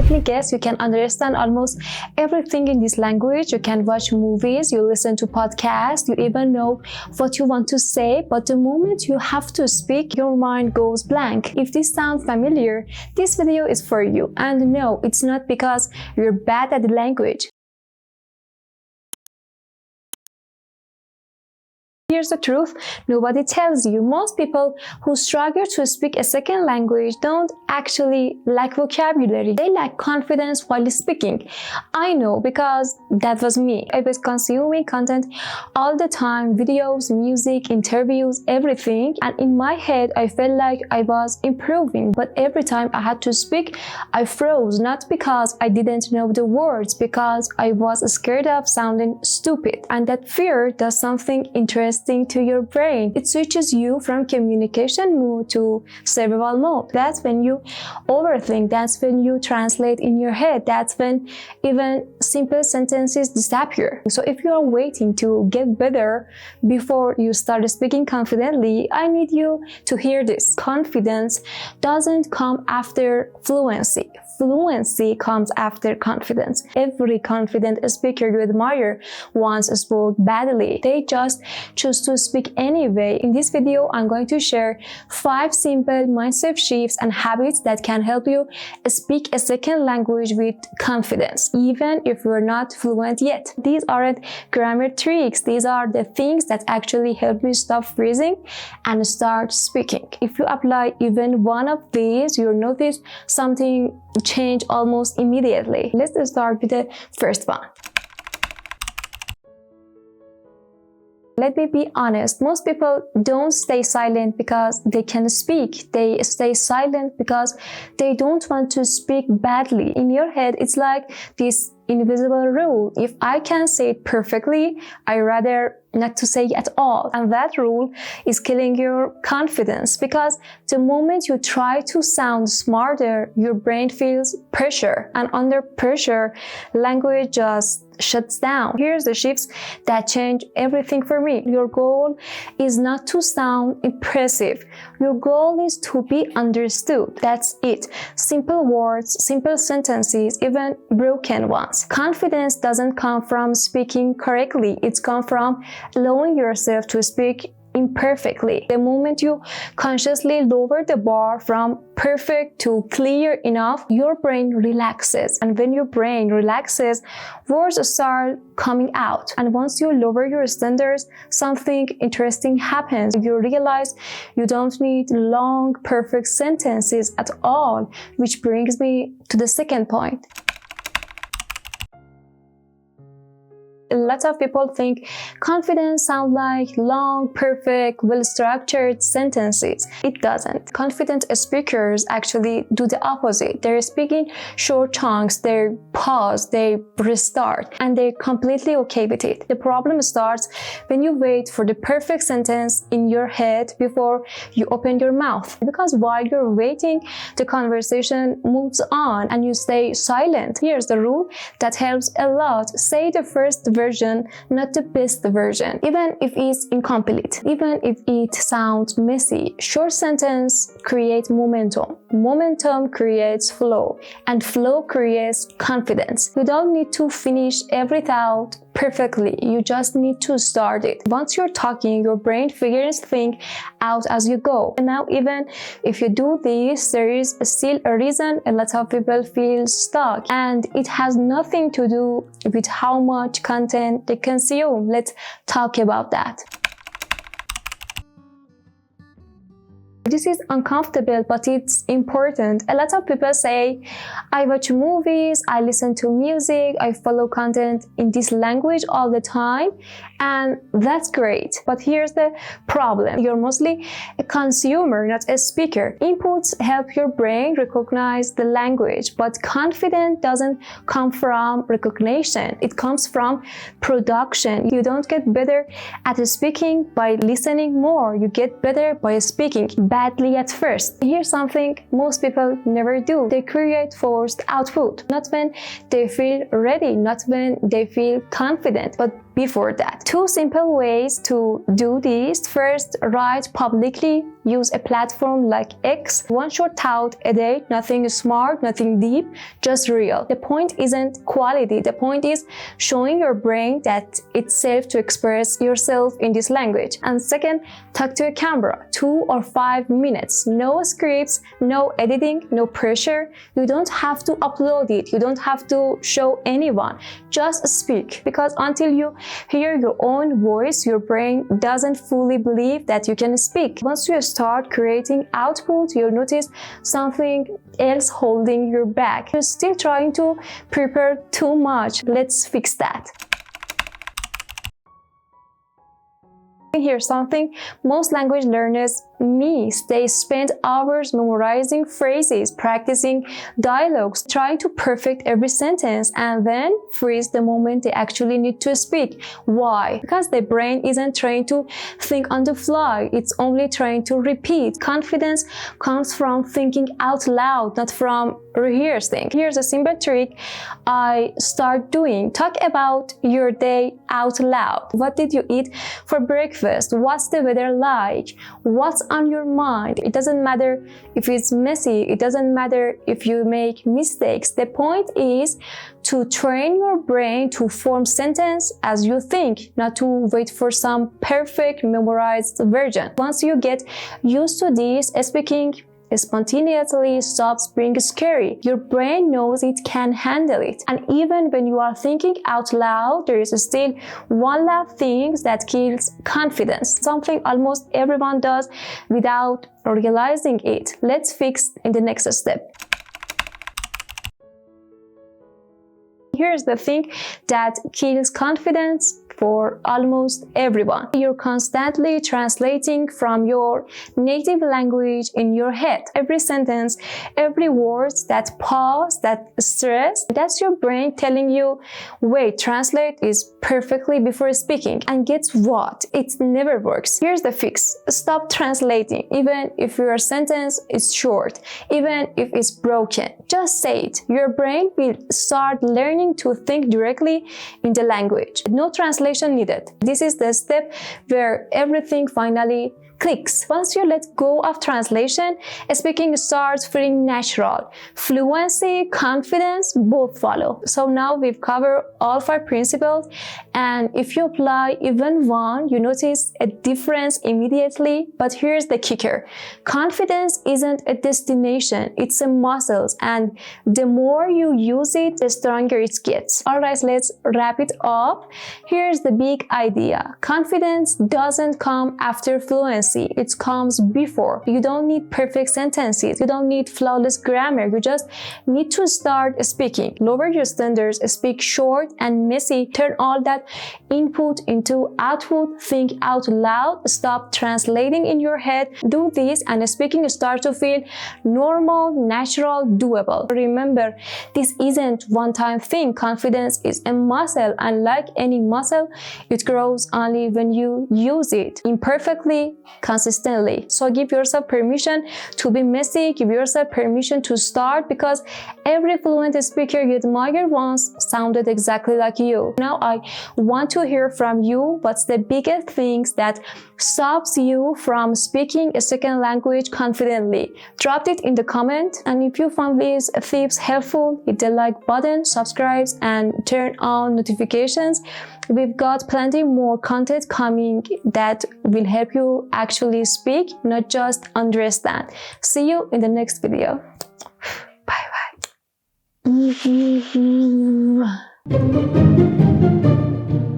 let me guess, you can understand almost everything in this language. You can watch movies, you listen to podcasts, you even know what you want to say, but the moment you have to speak, your mind goes blank. If this sounds familiar, this video is for you. And no, it's not because you're bad at the language. Here's the truth, nobody tells you. Most people who struggle to speak a second language don't actually lack vocabulary. They lack confidence while speaking. I know because that was me. I was consuming content all the time, videos, music, interviews, everything. And in my head, I felt like I was improving. But every time I had to speak, I froze. Not because I didn't know the words, because I was scared of sounding stupid. And that fear does something interesting to your brain. It switches you from communication mode to survival mode. That's when you overthink. That's when you translate in your head. That's when even simple sentences disappear. So if you are waiting to get better before you start speaking confidently, I need you to hear this. Confidence doesn't come after fluency. Fluency comes after confidence. Every confident speaker you admire once spoke badly. They just choose to speak anyway. In this video, I'm going to share 5 simple mindset shifts and habits that can help you speak a second language with confidence, even if you're not fluent yet. These aren't grammar tricks. These are the things that actually help me stop freezing and start speaking. If you apply even one of these, you'll notice something change almost immediately. Let's start with the first one. Let me be honest, most people don't stay silent because they can speak. They stay silent because they don't want to speak badly. In your head, it's like this invisible rule. If I can say it perfectly, I rather not to say it at all. And that rule is killing your confidence, because the moment you try to sound smarter, your brain feels pressure. And under pressure, language just shuts down. Here's the shifts that change everything for me. Your goal is not to sound impressive. Your goal is to be understood. That's it. Simple words, simple sentences, even broken ones. Confidence doesn't come from speaking correctly. It comes from allowing yourself to speak imperfectly. The moment you consciously lower the bar from perfect to clear enough, your brain relaxes. And when your brain relaxes, words start coming out. And once you lower your standards, something interesting happens. You realize you don't need long, perfect sentences at all, which brings me to the second point. A lot of people think confidence sounds like long, perfect, well-structured sentences. It doesn't. Confident speakers actually do the opposite. They're speaking short chunks, they pause, they restart, and they're completely okay with it. The problem starts when you wait for the perfect sentence in your head before you open your mouth. Because while you're waiting, the conversation moves on and you stay silent. Here's the rule that helps a lot. Say the first version, not the best version, even if it's incomplete, even if it sounds messy. Short sentence creates momentum. Momentum creates flow, and flow creates confidence. You don't need to finish every thought perfectly. You just need to start it. Once you're talking, your brain figures things out as you go. And now, even if you do this, there is still a reason a lot of people feel stuck, and it has nothing to do with how much content they consume. Let's talk about that. This is uncomfortable, but it's important. A lot of people say, I watch movies, I listen to music, I follow content in this language all the time, and that's great. But here's the problem. You're mostly a consumer, not a speaker. Inputs help your brain recognize the language, but confidence doesn't come from recognition. It comes from production. You don't get better at speaking by listening more. You get better by speaking badly at first. Here's something most people never do. They create forced output, not when they feel ready, not when they feel confident, but before that. 2 simple ways to do this. First, write publicly use a platform like X. One short thought a day, nothing smart, nothing deep, just real. The point isn't quality, the point is showing your brain that it's safe to express yourself in this language. And second, talk to a camera, 2 or 5 minutes. No scripts, no editing, no pressure. You don't have to upload it, you don't have to show anyone. Just speak, because until you hear your own voice, your brain doesn't fully believe that you can speak. Once you start creating output, you'll notice something else holding you back. You're still trying to prepare too much. Let's fix that. Here's something most language learners miss. They spend hours memorizing phrases, practicing dialogues, trying to perfect every sentence, and then freeze the moment they actually need to speak. Why? Because the brain isn't trained to think on the fly. It's only trained to repeat. Confidence comes from thinking out loud, not from rehearsing. Here's a simple trick I start doing. Talk about your day out loud. What did you eat for breakfast? What's the weather like? What's on your mind? It doesn't matter if it's messy. It doesn't matter if you make mistakes. The point is to train your brain to form sentence as you think, not to wait for some perfect memorized version. Once you get used to this, speaking spontaneously stops being scary. Your brain knows it can handle it. And even when you are thinking out loud, there is still one last thing that kills confidence. Something almost everyone does without realizing it. Let's fix in the next step. Here's the thing that kills confidence for almost everyone. You're constantly translating from your native language in your head. Every sentence, every word, that pause, that stress, that's your brain telling you, wait, translate is perfectly before speaking. And guess what? It never works. Here's the fix. Stop translating, even if your sentence is short, even if it's broken. Just say it. Your brain will start learning to think directly in the language. No translation needed. This is the step where everything finally clicks. Once you let go of translation, speaking starts feeling natural. Fluency, confidence, both follow. So now we've covered all 5 principles, and if you apply even one, you notice a difference immediately. But here's the kicker. Confidence isn't a destination, it's a muscle, and the more you use it, the stronger it gets. Alright, let's wrap it up. Here's the big idea. Confidence doesn't come after fluency. It comes before. You don't need perfect sentences. You don't need flawless grammar. You just need to start speaking. Lower your standards, speak short and messy. Turn all that input into output. Think out loud. Stop translating in your head. Do this and speaking starts to feel normal, natural, doable. Remember, this isn't one-time thing. Confidence is a muscle, and like any muscle, it grows only when you use it imperfectly, consistently. So give yourself permission to be messy, give yourself permission to start, because every fluent speaker you admire once sounded exactly like you. Now I want to hear from you. What's the biggest things that stops you from speaking a second language confidently? Drop it in the comment, and if you found these tips helpful, hit the like button, subscribe, and turn on notifications. We've got plenty more content coming that will help you actually speak, not just understand. See you in the next video. Bye bye.